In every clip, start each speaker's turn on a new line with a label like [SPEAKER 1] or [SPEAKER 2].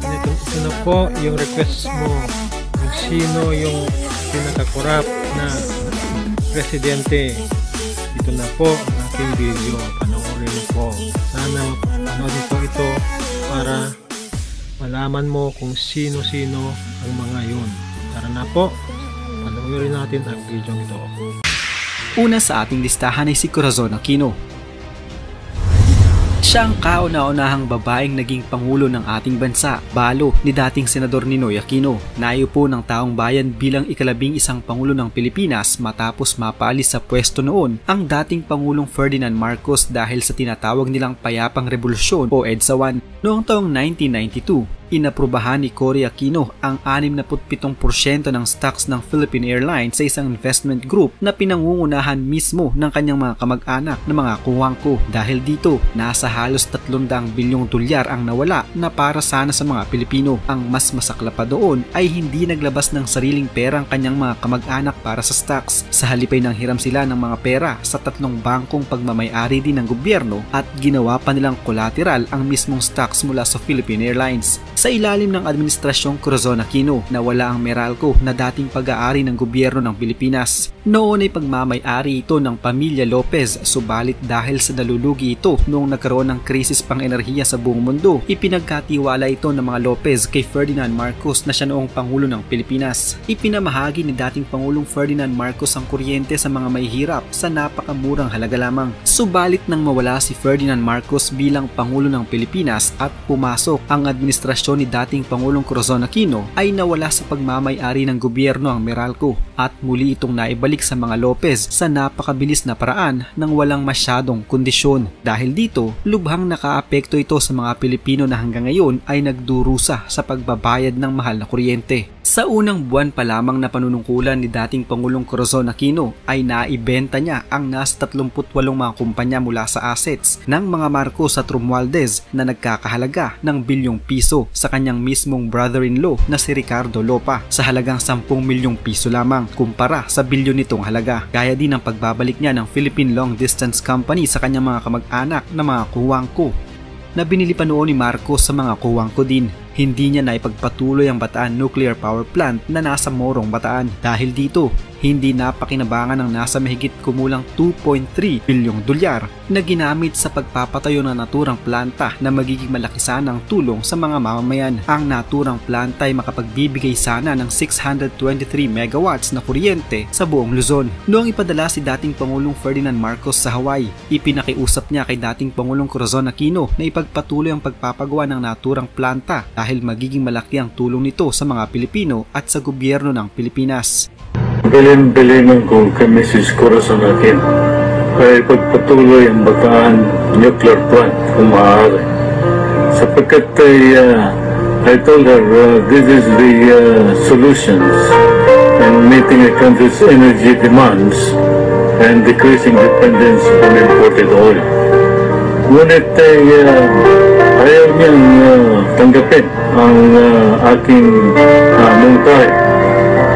[SPEAKER 1] Ito na po yung request mo kung sino yung pinakakurap na presidente. Ito na po ang aking video. Panoorin mo po. Sana panoorin po ito para malaman mo kung sino-sino ang mga yun. Tara na po, panoorin natin ang video ito.
[SPEAKER 2] Una sa ating listahan ay si Corazon Aquino. Siya ang kauna-unahang babaeng naging pangulo ng ating bansa, balo ni dating Senador Ninoy Aquino. Naiupo ng taong bayan bilang ika-11 pangulo ng Pilipinas matapos mapaalis sa pwesto noon ang dating Pangulong Ferdinand Marcos dahil sa tinatawag nilang Payapang Revolusyon o EDSA 1. Noong taong 1992, inaprubahan ni Cory Aquino ang 67% ng stocks ng Philippine Airlines sa isang investment group na pinangungunahan mismo ng kanyang mga kamag-anak na mga kuwangko. Dahil dito, nasa halos 300 bilyong dolyar ang nawala na para sana sa mga Pilipino. Ang mas masakla pa doon ay hindi naglabas ng sariling pera ang kanyang mga kamag-anak para sa stocks. Sa halip ay nanghiram sila ng mga pera sa 3 bangkong pagmamay-ari din ng gobyerno at ginawa pa nilang collateral ang mismong stocks mula sa Philippine Airlines. Sa ilalim ng administrasyong Corazon Aquino, nawala ang Meralco na dating pag-aari ng gobyerno ng Pilipinas. Noon ay pagmamay-ari ito ng pamilya Lopez, subalit dahil sa nalulugi ito noong nagkaroon ng krisis pang-enerhiya sa buong mundo, ipinagkatiwala ito ng mga Lopez kay Ferdinand Marcos na siya noong Pangulo ng Pilipinas. Ipinamahagi ni dating Pangulong Ferdinand Marcos ang kuryente sa mga mahihirap sa napakamurang halaga lamang. Subalit nang mawala si Ferdinand Marcos bilang Pangulo ng Pilipinas at pumasok ang administrasyon ni dating Pangulong Corazon Aquino, ay nawala sa pagmamay-ari ng gobyerno ang Meralco at muli itong naibalik sa mga Lopez sa napakabilis na paraan nang walang masyadong kondisyon. Dahil dito, lubhang nakaapekto ito sa mga Pilipino na hanggang ngayon ay nagdurusa sa pagbabayad ng mahal na kuryente. Sa unang buwan pa lamang na panunungkulan ni dating Pangulong Corazon Aquino ay naibenta niya ang nasa 38 mga kumpanya mula sa assets ng mga Marcos at Romualdez na nagkakahalaga ng bilyong piso sa kanyang mismong brother-in-law na si Ricardo Lopa sa halagang 10 milyong piso lamang kumpara sa bilyon nitong halaga. Gaya din ang pagbabalik niya ng Philippine Long Distance Company sa kanyang mga kamag-anak na mga kuwangko na binili pa noon ni Marcos sa mga kuwangko din. Hindi niya naipagpatuloy ang Bataan Nuclear Power Plant na nasa Morong, Bataan. Dahil dito, hindi napakinabangan ng nasa mahigit kumulang 2.3 bilyong dolyar na ginamit sa pagpapatayo ng naturang planta na magiging malaki sana ang tulong sa mga mamamayan. Ang naturang planta ay makapagbibigay sana ng 623 megawatts na kuryente sa buong Luzon. Noong ipadala si dating Pangulong Ferdinand Marcos sa Hawaii, ipinakiusap niya kay dating Pangulong Corazon Aquino na ipagpatuloy ang pagpapagawa ng naturang planta dahil magiging malaki ang tulong nito sa mga Pilipino at sa gobyerno ng Pilipinas.
[SPEAKER 3] Bilin-bilinin ko kay Mrs. Corazon Aquino ay pagpatuloy ang Bataan Nuclear Plant kung maaari. Sapagkat I told her this is the solutions in meeting a country's energy demands and decreasing dependence on imported oil. Ngunit ayaw niyang tanggapin ang aking mungkahi.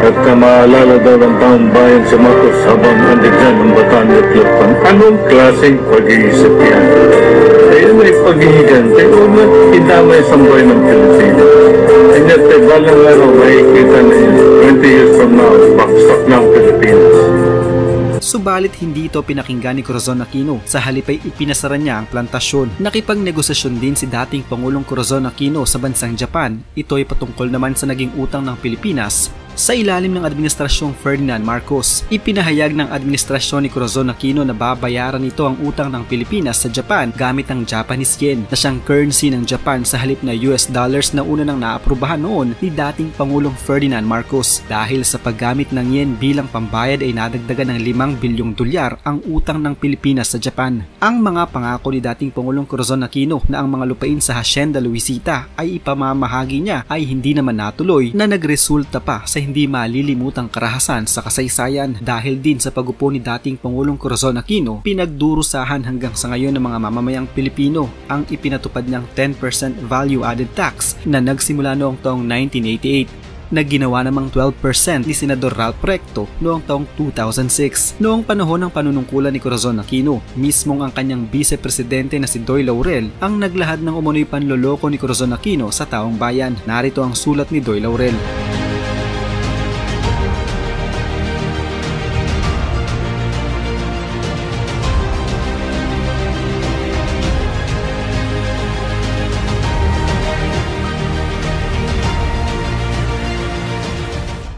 [SPEAKER 3] At maalala daw ng taong bayan sa Marcos habang andyan ang Bataan Nuclear Plant. Anong klaseng pag-iisip yan? Ayun ay pag-ihigante o na idamay sa buhay ng Pilipinas. And yet, balang araw makikita na 20 years from now, backstock ng Pilipinas.
[SPEAKER 2] Subalit hindi ito pinakinggan ni Corazon Aquino. Sa halip ay ipinasara niya ang plantasyon. Nakipagnegosasyon din si dating Pangulong Corazon Aquino sa bansang Japan. Ito ay patungkol naman sa naging utang ng Pilipinas sa ilalim ng administrasyong Ferdinand Marcos. Ipinahayag ng administrasyon ni Corazon Aquino na babayaran nito ang utang ng Pilipinas sa Japan gamit ang Japanese yen na siyang currency ng Japan sa halip na US dollars na una nang naaprubahan noon ni dating Pangulong Ferdinand Marcos. Dahil sa paggamit ng yen bilang pambayad ay nadagdagan ng 5 bilyong dolyar ang utang ng Pilipinas sa Japan. Ang mga pangako ni dating Pangulong Corazon Aquino na ang mga lupain sa Hacienda Luisita ay ipamamahagi niya ay hindi naman natuloy na nagresulta pa sa hindi malilimutang karahasan sa kasaysayan. Dahil din sa pagupo ni dating Pangulong Corazon Aquino, pinagdurusahan hanggang sa ngayon ng mga mamamayang Pilipino ang ipinatupad niyang 10% value-added tax na nagsimula noong taong 1988. na ginawa namang 12% ni Senador Ralph Recto noong taong 2006. Noong panahon ng panunungkulan ni Corazon Aquino, mismong ang kanyang vice-presidente na si Doy Laurel ang naglahad ng umunoy panloloko ni Corazon Aquino sa taong bayan. Narito ang sulat ni Doy Laurel.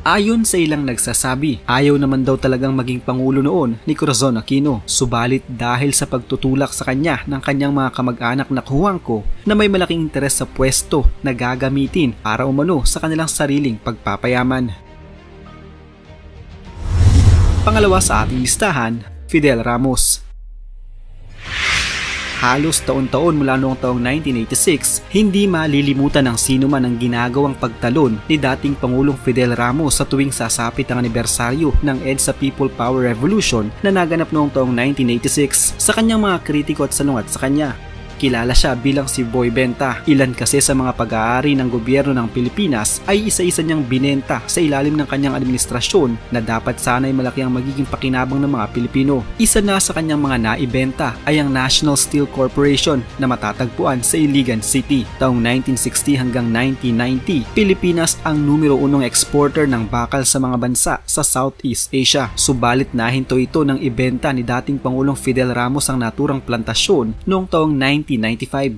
[SPEAKER 2] Ayon sa ilang nagsasabi, ayaw naman daw talagang maging pangulo noon ni Corazon Aquino, subalit dahil sa pagtutulak sa kanya ng kanyang mga kamag-anak na Juangco na may malaking interes sa pwesto na gagamitin para umano sa kanilang sariling pagpapayaman. Pangalawa sa ating listahan, Fidel Ramos. Halos taon-taon mula noong taong 1986, hindi malilimutan ng sino man ang ginagawang pagtalon ni dating Pangulong Fidel Ramos sa tuwing sasapit ang anibersaryo ng EDSA People Power Revolution na naganap noong taong 1986. Sa kanyang mga kritiko at salungat sa kanya, kilala siya bilang si Boy Benta. Ilan kasi sa mga pag-aari ng gobyerno ng Pilipinas ay isa-isa niyang binenta sa ilalim ng kanyang administrasyon na dapat sana'y malaki ang magiging pakinabang ng mga Pilipino. Isa na sa kanyang mga naibenta ay ang National Steel Corporation na matatagpuan sa Iligan City. Taong 1960 hanggang 1990, Pilipinas ang numero 1 exporter ng bakal sa mga bansa sa Southeast Asia. Subalit nahinto ito ng ibenta ni dating Pangulong Fidel Ramos ang naturang plantasyon noong taong 1995.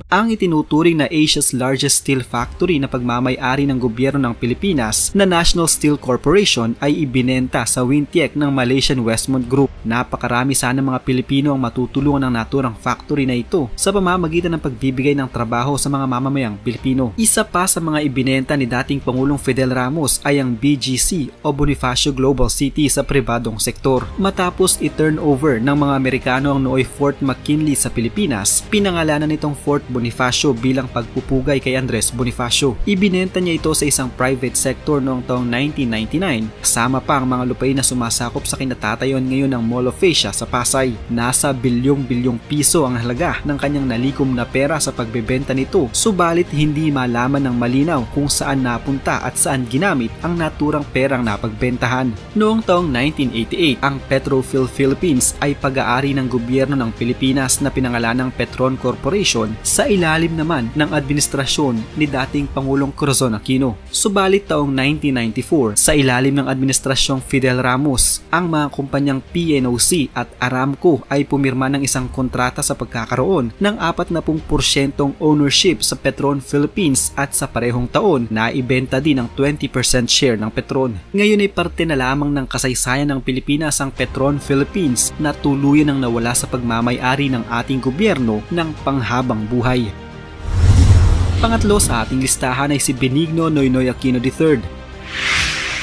[SPEAKER 2] Ang itinuturing na Asia's largest steel factory na pagmamay-ari ng gobyerno ng Pilipinas na National Steel Corporation ay ibinenta sa Wintec ng Malaysian Westmont Group. Napakarami sana mga Pilipino ang matutulungan ng naturang factory na ito sa pamamagitan ng pagbibigay ng trabaho sa mga mamamayang Pilipino. Isa pa sa mga ibinenta ni dating Pangulong Fidel Ramos ay ang BGC o Bonifacio Global City sa pribadong sektor. Matapos i-turnover ng mga Amerikano ang nooy Fort McKinley sa Pilipinas, pinangalanan nitong Fort Bonifacio bilang pagpupugay kay Andres Bonifacio. Ibinenta niya ito sa isang private sector noong taong 1999, kasama pa ang mga lupain na sumasakop sa kinatatayon ngayon ng Mall of Asia sa Pasay. Nasa bilyong-bilyong piso ang halaga ng kanyang nalikom na pera sa pagbebenta nito, subalit hindi malaman ng malinaw kung saan napunta at saan ginamit ang naturang perang napagbentahan. Noong taong 1988, ang Petrophil Philippines ay pag-aari ng gobyerno ng Pilipinas na pinangalanang Petron Corporation sa ilalim naman ng administrasyon ni dating Pangulong Corazon Aquino. Subalit taong 1994, sa ilalim ng administrasyong Fidel Ramos, ang mga kumpanyang PNOC at Aramco ay pumirma ng isang kontrata sa pagkakaroon ng 40% ownership sa Petron Philippines at sa parehong taon na ibenta din ang 20% share ng Petron. Ngayon ay parte na lamang ng kasaysayan ng Pilipinas ang Petron Philippines na tuluyan ang nawala sa pagmamay-ari ng ating gobyerno ng panghabang buhay. Pangatlo sa ating listahan ay si Benigno Noynoy Aquino III.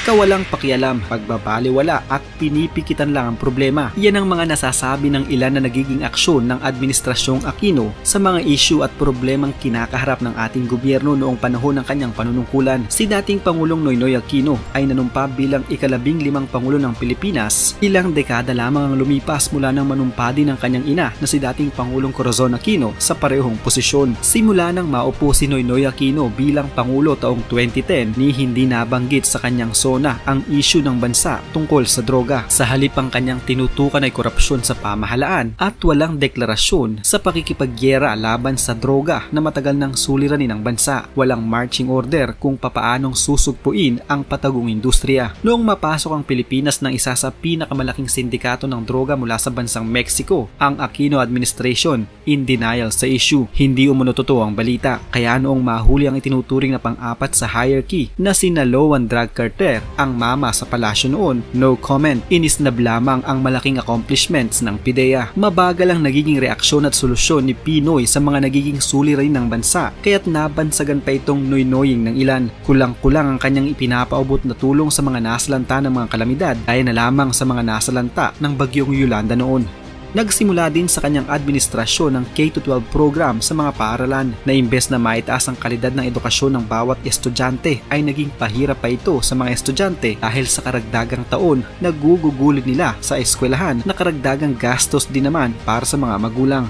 [SPEAKER 2] Kawalang pakialam, pagbabaliwala at pinipikitan lang ang problema. Yan ang mga nasasabi ng ilan na nagiging aksyon ng Administrasyong Aquino sa mga issue at problemang kinakaharap ng ating gobyerno noong panahon ng kanyang panunungkulan. Si dating Pangulong Noynoy Aquino ay nanumpa bilang ika-15 Pangulo ng Pilipinas. Ilang dekada lamang ang lumipas mula nang manumpa din ng kanyang ina na si dating Pangulong Corazon Aquino sa parehong posisyon. Simula nang maupo si Noynoy Aquino bilang Pangulo taong 2010, ni hindi nabanggit sa kanyang ang issue ng bansa tungkol sa droga. Sa halip ang kanyang tinutukan ay korupsyon sa pamahalaan at walang deklarasyon sa pakikipagyera laban sa droga na matagal nang suliranin ng bansa. Walang marching order kung papaanong susugpuin ang patagong industriya. Noong mapasok ang Pilipinas ng isa sa pinakamalaking sindikato ng droga mula sa bansang Mexico, ang Aquino administration in denial sa issue. Hindi umano totoo ang balita. Kaya noong mahuli ang itinuturing na pang-apat sa hierarchy na si Naloan Drug Cartel, ang mama sa palasyo noon, no comment. Inisnab lamang ang malaking accomplishments ng PIDEA. Mabagal ang nagiging reaksyon at solusyon ni Pinoy sa mga nagiging suliranin ng bansa, kaya't nabansagan pa itong noynoying ng ilan. Kulang-kulang ang kanyang ipinapaubot na tulong sa mga nasalanta ng mga kalamidad, gaya na lamang sa mga nasalanta ng bagyong Yolanda noon. Nagsimula din sa kanyang administrasyon ng K-12 program sa mga paaralan na imbes na maitaas ang kalidad ng edukasyon ng bawat estudyante ay naging pahirap pa ito sa mga estudyante dahil sa karagdagang taon na gugugulin nila sa eskwelahan na karagdagang gastos din naman para sa mga magulang.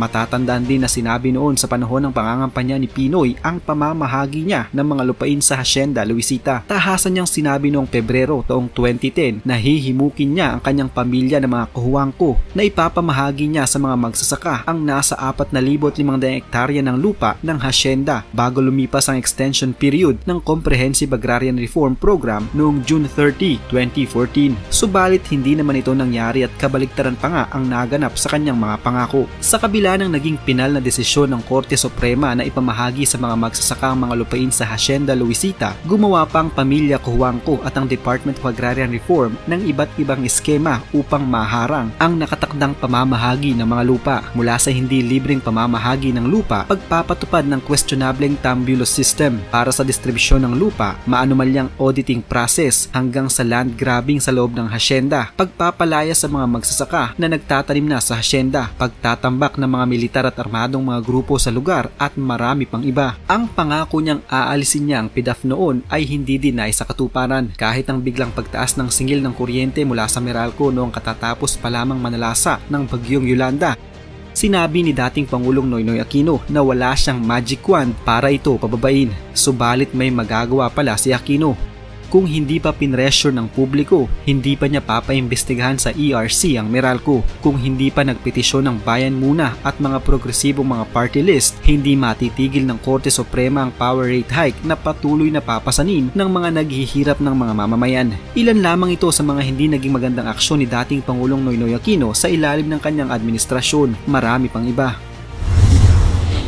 [SPEAKER 2] Matatandaan din na sinabi noon sa panahon ng pangangampanya ni Pinoy ang pamamahagi niya ng mga lupain sa Hacienda Luisita. Tahasan niyang sinabi noong Pebrero taong 2010 na hihimukin niya ang kanyang pamilya ng mga kuhuangko na ipapamahagi niya sa mga magsasaka ang nasa 4,500 hektarya ng lupa ng Hacienda bago lumipas ang extension period ng Comprehensive Agrarian Reform Program noong June 30, 2014. Subalit hindi naman ito nangyari at kabaligtaran pa nga ang naganap sa kanyang mga pangako. Sa kabila ng naging pinal na desisyon ng Korte Suprema na ipamahagi sa mga magsasaka ang mga lupain sa Hacienda Luisita, gumawa pa ang pamilya Cojuangco at ang Department of Agrarian Reform ng iba't ibang eskema upang maharang ang nakatakdang pamamahagi ng mga lupa. Mula sa hindi libreng pamamahagi ng lupa, pagpapatupad ng questionableng tambulus system para sa distribusyon ng lupa, maanumalyang auditing process hanggang sa land grabbing sa loob ng hacienda, pagpapalaya sa mga magsasaka na nagtatanim na sa hacienda, pagtatambak ng mga militar at armadong mga grupo sa lugar at marami pang iba. Ang pangako niyang aalisin niya ang PDAF noon ay hindi din sa katuparan kahit ang biglang pagtaas ng singil ng kuryente mula sa Meralco noong katatapos pa lamang manalasa ng bagyong Yolanda. Sinabi ni dating Pangulong Noynoy Aquino na wala siyang magic wand para ito pababain, subalit may magagawa pala si Aquino. Kung hindi pa pinressure ng publiko, hindi pa niya papaimbestigahan sa ERC ang Meralco. Kung hindi pa nagpetisyon ng Bayan Muna at mga progresibong mga party list, hindi matitigil ng Korte Suprema ang power rate hike na patuloy na papasanin ng mga naghihirap ng mga mamamayan. Ilan lamang ito sa mga hindi naging magandang aksyon ni dating Pangulong Noynoy Aquino sa ilalim ng kanyang administrasyon. Marami pang iba.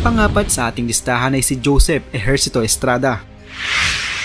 [SPEAKER 2] Pangapat sa ating listahan ay si Joseph Ejercito Estrada.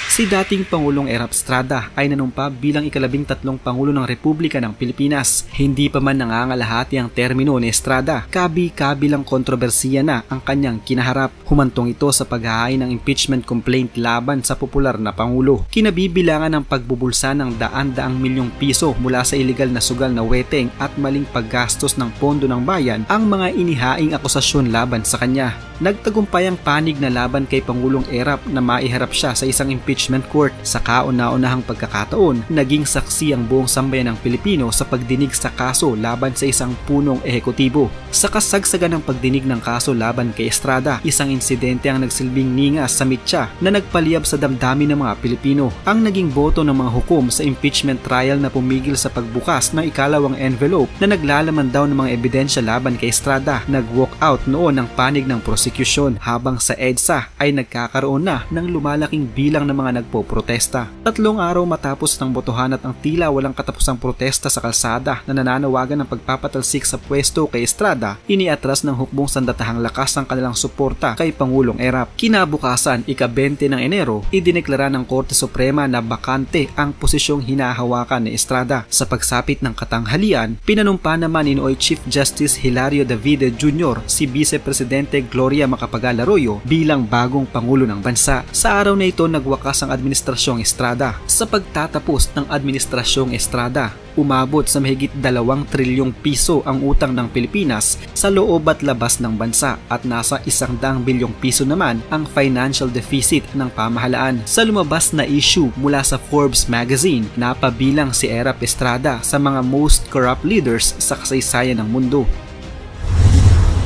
[SPEAKER 2] Si dating Pangulong Erap Estrada ay nanumpa bilang ika-13 Pangulo ng Republika ng Pilipinas. Hindi pa man nangangalahati ang termino ni Estrada, kabi-kabilang kontrobersiya na ang kanyang kinaharap. Humantong ito sa paghahain ng impeachment complaint laban sa popular na Pangulo. Kinabibilangan ng pagbubulsa ng daan-daang milyong piso mula sa iligal na sugal na weteng at maling paggastos ng pondo ng bayan ang mga inihaing akusasyon laban sa kanya. Nagtagumpay ang panig na laban kay Pangulong Erap na maiharap siya sa isang impeachment court. Sa kauna-unahang pagkakataon, naging saksi ang buong sambayan ng Pilipino sa pagdinig sa kaso laban sa isang punong ehekutibo. Sa kasagsagan ng pagdinig ng kaso laban kay Estrada, isang insidente ang nagsilbing ningas sa mitya na nagpaliyab sa damdamin ng mga Pilipino. Ang naging boto ng mga hukom sa impeachment trial na pumigil sa pagbukas ng ikalawang envelope na naglalaman daw ng mga ebidensya laban kay Estrada. Nag-walk out noon ng panig ng prosecution habang sa EDSA ay nagkakaroon na ng lumalaking bilang ng mga nagpoprotesta. 3 araw matapos ng botohan at ang tila walang katapusang protesta sa kalsada na nananawagan ng pagpapatalsik sa pwesto kay Estrada, iniatras ng hukbong sandatahang lakas ang kanilang suporta kay Pangulong Erap. Kinabukasan, ika-20 ng Enero, idineklara ng Korte Suprema na bakante ang posisyong hinahawakan ni Estrada. Sa pagsapit ng katanghalian, pinanumpa naman ni Chief Justice Hilario Davide Jr. si Vice Presidente Gloria Macapagal Arroyo bilang bagong Pangulo ng bansa. Sa araw na ito, nagwakas ang Administrasyong Estrada. Sa pagtatapos ng Administrasyong Estrada, umabot sa mahigit 2 trilyong piso ang utang ng Pilipinas sa loob at labas ng bansa at nasa 100 bilyong piso naman ang financial deficit ng pamahalaan. Sa lumabas na issue mula sa Forbes magazine, napabilang si Erap Estrada sa mga most corrupt leaders sa kasaysayan ng mundo.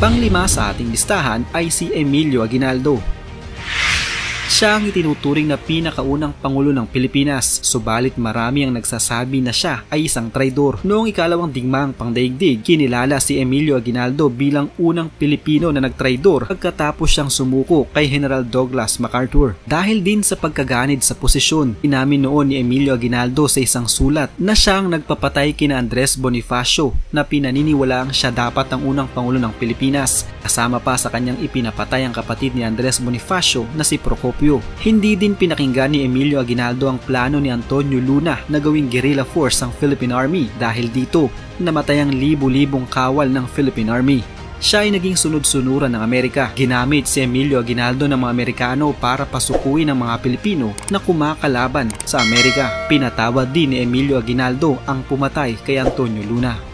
[SPEAKER 2] Panglima sa ating listahan ay si Emilio Aguinaldo. Siya ang itinuturing na pinakaunang Pangulo ng Pilipinas, subalit marami ang nagsasabi na siya ay isang traidor. Noong ikalawang digmaang pangdaigdig, kinilala si Emilio Aguinaldo bilang unang Pilipino na nagtraidor pagkatapos siyang sumuko kay General Douglas MacArthur. Dahil din sa pagkaganid sa posisyon, inamin noon ni Emilio Aguinaldo sa isang sulat na siya ang nagpapatay kina Andres Bonifacio na pinaniniwalaang siya dapat ang unang Pangulo ng Pilipinas. Kasama pa sa kanyang ipinapatay ang kapatid ni Andres Bonifacio na si Procopio. Hindi din pinakinggan ni Emilio Aguinaldo ang plano ni Antonio Luna na gawing guerrilla force ang Philippine Army. Dahil dito, namatay ang libu-libong kawal ng Philippine Army. Siya ay naging sunod-sunuran ng Amerika. Ginamit si Emilio Aguinaldo ng mga Amerikano para pasukuin ang mga Pilipino na kumakalaban sa Amerika. Pinatawad din ni Emilio Aguinaldo ang pumatay kay Antonio Luna.